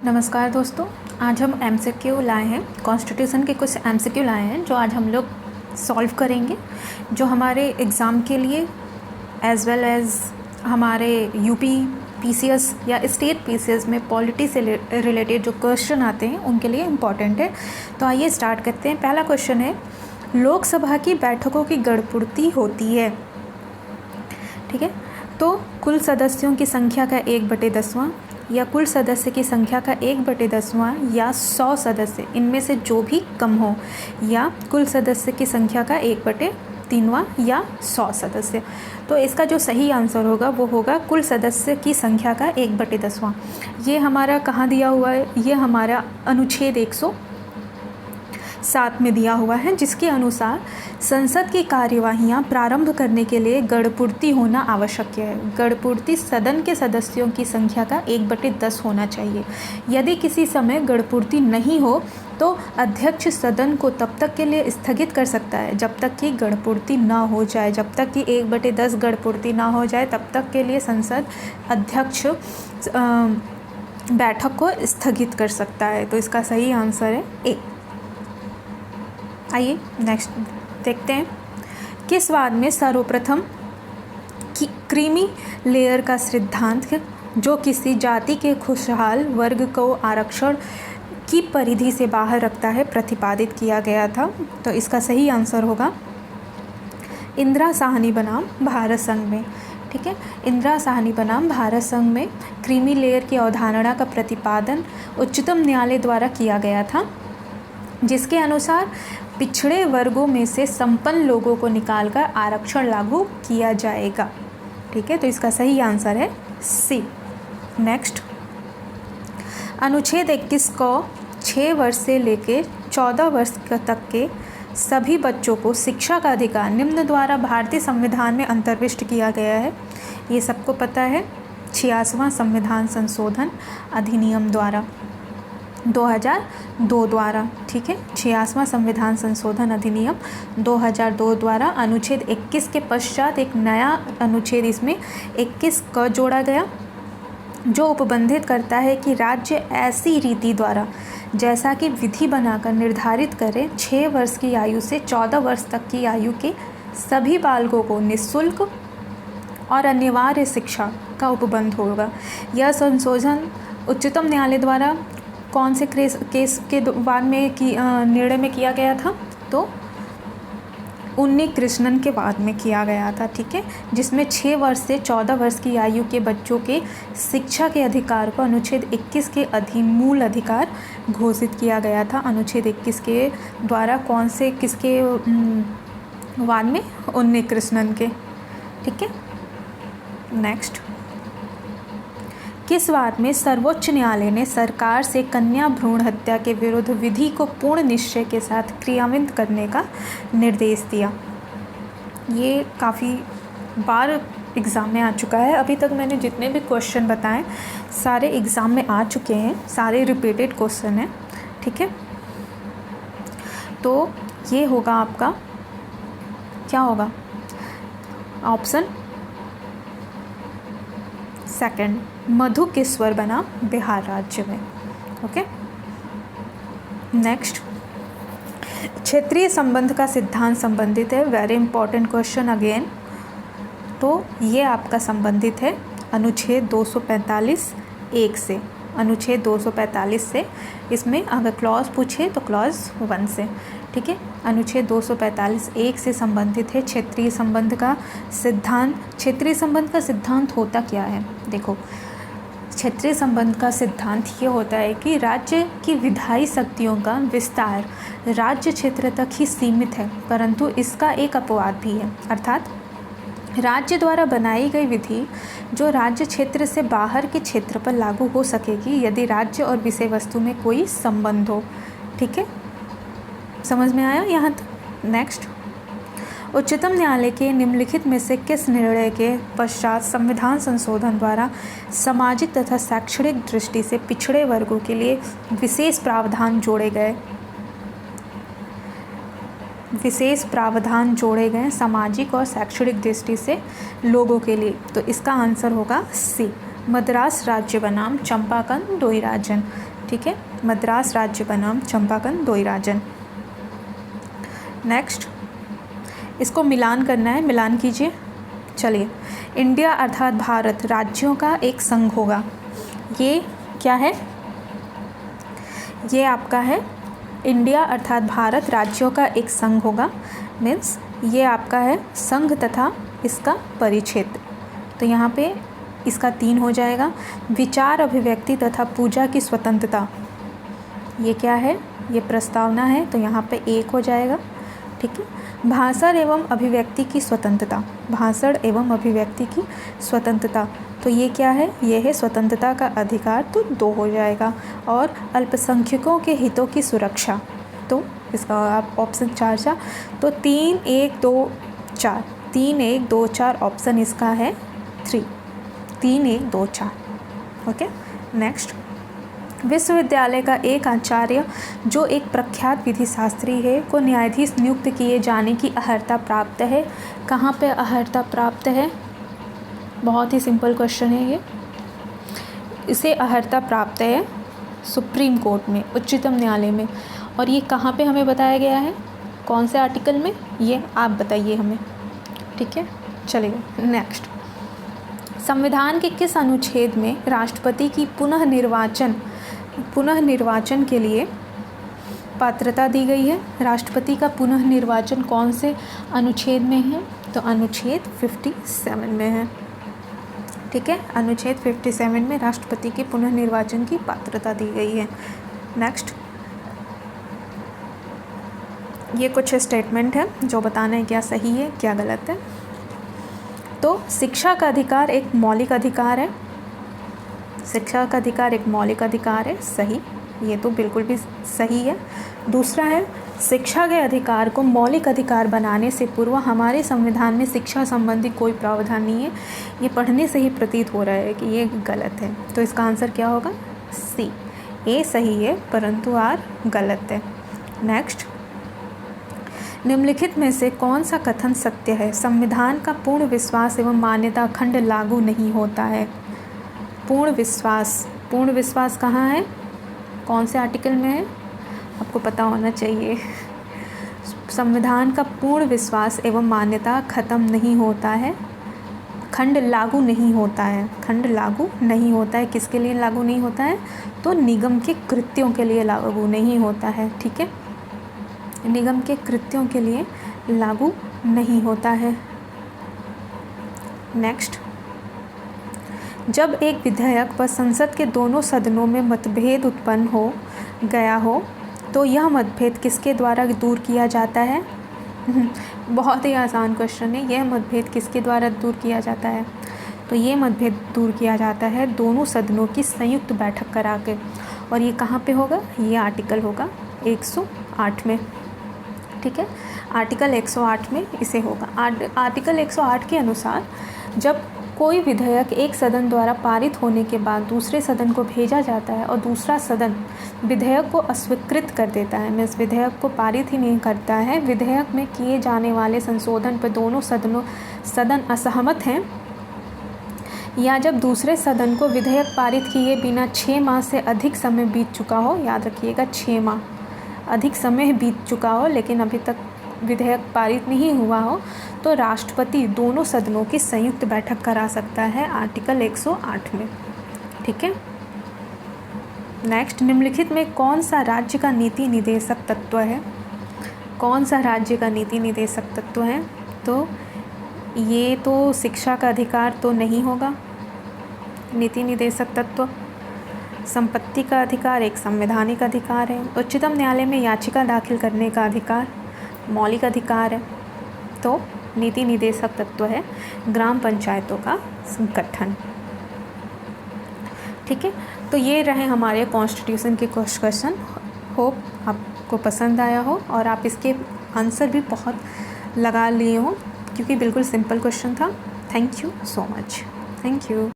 नमस्कार दोस्तों, आज हम एमसीक्यू लाए हैं। कॉन्स्टिट्यूशन के कुछ एमसीक्यू लाए हैं जो आज हम लोग सॉल्व करेंगे, जो हमारे एग्ज़ाम के लिए एज़ वेल एज़ हमारे यूपी पीसीएस या स्टेट पीसीएस में पॉलिटी से रिलेटेड जो क्वेश्चन आते हैं उनके लिए इम्पॉर्टेंट है। तो आइए स्टार्ट करते हैं। पहला क्वेश्चन है, लोकसभा की बैठकों की गणपूर्ति होती है, ठीक है, तो कुल सदस्यों की संख्या का 1/10वां या कुल सदस्य की संख्या का 1/10वां या 100 सदस्य, इनमें से जो भी कम हो, या कुल सदस्य की संख्या का 1/3वां या 100 सदस्य। तो इसका जो सही आंसर होगा वो होगा कुल सदस्य की संख्या का 1/10वां। ये हमारा कहाँ दिया हुआ है? ये हमारा अनुच्छेद 107 में दिया हुआ है, जिसके अनुसार संसद की कार्यवाहियां प्रारंभ करने के लिए गणपूर्ति होना आवश्यक है। गणपूर्ति सदन के सदस्यों की संख्या का 1/10 होना चाहिए। यदि किसी समय गणपूर्ति नहीं हो तो अध्यक्ष सदन को तब तक के लिए स्थगित कर सकता है जब तक कि गणपूर्ति ना हो जाए। जब तक कि 1/10 गणपूर्ति ना हो जाए तब तक के लिए संसद अध्यक्ष बैठक को स्थगित कर सकता है। तो इसका सही आंसर है ए। आइए नेक्स्ट देखते हैं। किस वाद में सर्वप्रथम क्रीमी लेयर का सिद्धांत, जो किसी जाति के खुशहाल वर्ग को आरक्षण की परिधि से बाहर रखता है, प्रतिपादित किया गया था? तो इसका सही आंसर होगा इंदिरा साहनी बनाम भारत संघ में, ठीक है। इंदिरा साहनी बनाम भारत संघ में क्रीमी लेयर की अवधारणा का प्रतिपादन उच्चतम न्यायालय द्वारा किया गया था, जिसके अनुसार पिछड़े वर्गों में से संपन्न लोगों को निकालकर आरक्षण लागू किया जाएगा, ठीक है। तो इसका सही आंसर है सी। नेक्स्ट, अनुच्छेद 21 को 6 वर्ष से लेकर 14 वर्ष तक के सभी बच्चों को शिक्षा का अधिकार निम्न द्वारा भारतीय संविधान में अंतर्विष्ट किया गया है। ये सबको पता है, 86वां संविधान संशोधन अधिनियम द्वारा 2002 द्वारा, ठीक है। 86वां संविधान संशोधन अधिनियम 2002 द्वारा अनुच्छेद 21 के पश्चात एक नया अनुच्छेद इसमें 21 क जोड़ा गया, जो उपबंधित करता है कि राज्य ऐसी रीति द्वारा जैसा कि विधि बनाकर निर्धारित करें 6 वर्ष की आयु से 14 वर्ष तक की आयु के सभी बालकों को निःशुल्क और अनिवार्य शिक्षा का उपबंध होगा। यह संशोधन उच्चतम न्यायालय द्वारा कौन से केस के बाद में निर्णय में किया गया था? तो उन्नी कृष्णन के बाद में किया गया था, ठीक है, जिसमें 6 वर्ष से 14 वर्ष की आयु के बच्चों के शिक्षा के अधिकार को अनुच्छेद 21 के अधीन मूल अधिकार घोषित किया गया था। अनुच्छेद 21 के द्वारा कौन से किसके बाद में? उन्नी कृष्णन के, ठीक है। नेक्स्ट, किस वाद में सर्वोच्च न्यायालय ने सरकार से कन्या भ्रूण हत्या के विरुद्ध विधि को पूर्ण निश्चय के साथ क्रियान्वित करने का निर्देश दिया? ये काफ़ी बार एग्ज़ाम में आ चुका है। अभी तक मैंने जितने भी क्वेश्चन बताए सारे एग्ज़ाम में आ चुके हैं, सारे रिपीटेड क्वेश्चन हैं, ठीक है। तो ये होगा आपका, क्या होगा? ऑप्शन सेकंड, मधुकेश्वर बना बिहार राज्य में, ओके। नेक्स्ट, क्षेत्रीय संबंध का सिद्धांत संबंधित है। Very important question again. तो ये आपका संबंधित है अनुच्छेद 245(1) से, अनुच्छेद 245 से। इसमें अगर क्लॉज पूछे तो क्लॉज 1 से, ठीक है। अनुच्छेद 245(1) से संबंधित है क्षेत्रीय संबंध का सिद्धांत। क्षेत्रीय संबंध का सिद्धांत होता क्या है? देखो, क्षेत्रीय संबंध का सिद्धांत ये होता है कि राज्य की विधायी शक्तियों का विस्तार राज्य क्षेत्र तक ही सीमित है, परंतु इसका एक अपवाद भी है, अर्थात राज्य द्वारा बनाई गई विधि जो राज्य क्षेत्र से बाहर के क्षेत्र पर लागू हो सकेगी यदि राज्य और विषय वस्तु में कोई संबंध हो, ठीक है। समझ में आया यहाँ तक? नेक्स्ट, उच्चतम न्यायालय के निम्नलिखित में से किस निर्णय के पश्चात संविधान संशोधन द्वारा सामाजिक तथा शैक्षणिक दृष्टि से पिछड़े वर्गों के लिए विशेष प्रावधान जोड़े गए? विशेष प्रावधान जोड़े गए सामाजिक और शैक्षणिक दृष्टि से लोगों के लिए। तो इसका आंसर होगा सी, मद्रास राज्य बनाम चंपाकन डोईराजन, ठीक है। मद्रास राज्य का नाम चंपाकन दोईराजन। नेक्स्ट, इसको मिलान करना है, मिलान कीजिए। चलिए, इंडिया अर्थात भारत राज्यों का एक संघ होगा। ये क्या है? ये आपका है इंडिया अर्थात भारत राज्यों का एक संघ होगा, मीन्स ये आपका है संघ तथा इसका परिक्षेत्र। तो यहाँ पे इसका 3 हो जाएगा। विचार, अभिव्यक्ति तथा पूजा की स्वतंत्रता, ये क्या है? ये प्रस्तावना है, तो यहाँ पे 1 हो जाएगा, ठीक है। भाषण एवं अभिव्यक्ति की स्वतंत्रता, भाषण एवं अभिव्यक्ति की स्वतंत्रता, तो ये क्या है? ये है स्वतंत्रता का अधिकार, तो 2 हो जाएगा। और अल्पसंख्यकों के हितों की सुरक्षा, तो इसका आप ऑप्शन 4 तो 3 1 2 4 3 1 2 4 ऑप्शन इसका है 3 3 1 2 4। ओके। नेक्स्ट, विश्वविद्यालय का एक आचार्य जो एक प्रख्यात विधि शास्त्री है को न्यायाधीश नियुक्त किए जाने की अर्हता प्राप्त है। कहाँ पे अर्हता प्राप्त है? बहुत ही सिंपल क्वेश्चन है ये। इसे अर्हता प्राप्त है सुप्रीम कोर्ट में, उच्चतम न्यायालय में। और ये कहाँ पे हमें बताया गया है? कौन से आर्टिकल में? ये आप बताइए हमें, ठीक है। चलिए नेक्स्ट, संविधान के किस अनुच्छेद में राष्ट्रपति की पुनः निर्वाचन के लिए पात्रता दी गई है? राष्ट्रपति का पुनः निर्वाचन कौन से अनुच्छेद में है? तो अनुच्छेद 57 में है, ठीक है। अनुच्छेद 57 में राष्ट्रपति के पुनः निर्वाचन की पात्रता दी गई है। नेक्स्ट, ये कुछ स्टेटमेंट है जो बताना है क्या सही है क्या गलत है। तो शिक्षा का अधिकार एक मौलिक अधिकार है, शिक्षा का अधिकार एक मौलिक अधिकार है, सही, ये तो बिल्कुल भी सही है। दूसरा है, शिक्षा के अधिकार को मौलिक अधिकार बनाने से पूर्व हमारे संविधान में शिक्षा संबंधी कोई प्रावधान नहीं है। ये पढ़ने से ही प्रतीत हो रहा है कि ये गलत है, तो इसका आंसर क्या होगा? सी। ए सही है परंतु आर गलत है। नेक्स्ट, निम्नलिखित में से कौन सा कथन सत्य है? संविधान का पूर्ण विश्वास एवं मान्यता खंड लागू नहीं होता है। पूर्ण विश्वास कहाँ है? कौन से आर्टिकल में है? आपको पता होना चाहिए। संविधान का पूर्ण विश्वास एवं मान्यता खत्म नहीं होता है, खंड लागू नहीं होता है। खंड लागू नहीं होता है, किसके लिए लागू नहीं होता है? तो निगम के कृत्यों के लिए लागू नहीं होता है, ठीक है। निगम के कृत्यों के लिए लागू नहीं होता है। नेक्स्ट, जब एक विधेयक पर संसद के दोनों सदनों में मतभेद उत्पन्न हो गया हो तो यह मतभेद किसके द्वारा दूर किया जाता है? बहुत ही आसान क्वेश्चन है। यह मतभेद किसके द्वारा दूर किया जाता है? तो ये मतभेद दूर किया जाता है दोनों सदनों की संयुक्त बैठक करा के। और ये कहाँ पे होगा? ये आर्टिकल होगा 108 में, ठीक है। आर्टिकल 108 में इसे होगा। आर्टिकल 108 के अनुसार जब कोई विधेयक एक सदन द्वारा पारित होने के बाद दूसरे सदन को भेजा जाता है और दूसरा सदन विधेयक को अस्वीकृत कर देता है, मीन्स विधेयक को पारित ही नहीं करता है, विधेयक में किए जाने वाले संशोधन पर दोनों सदन असहमत हैं, या जब दूसरे सदन को विधेयक पारित किए बिना 6 माह से अधिक समय बीत चुका हो, याद रखिएगा 6 माह अधिक समय बीत चुका हो लेकिन अभी तक विधेयक पारित नहीं हुआ हो, तो राष्ट्रपति दोनों सदनों की संयुक्त बैठक करा सकता है आर्टिकल 108 में, ठीक है। नेक्स्ट, निम्नलिखित में कौन सा राज्य का नीति निदेशक तत्व है? कौन सा राज्य का नीति निदेशक तत्व है? तो ये तो शिक्षा का अधिकार तो नहीं होगा नीति निदेशक तत्व। संपत्ति का अधिकार एक संवैधानिक अधिकार है। उच्चतम न्यायालय में याचिका दाखिल करने का अधिकार मौलिक अधिकार है। तो नीति निदेशक तत्व है ग्राम पंचायतों का गठन, ठीक है। तो ये रहे हमारे कॉन्स्टिट्यूशन के कुछ क्वेश्चन। होप आपको पसंद आया हो और आप इसके आंसर भी बहुत लगा लिए हो क्योंकि बिल्कुल सिंपल क्वेश्चन था। Thank you so much. Thank you.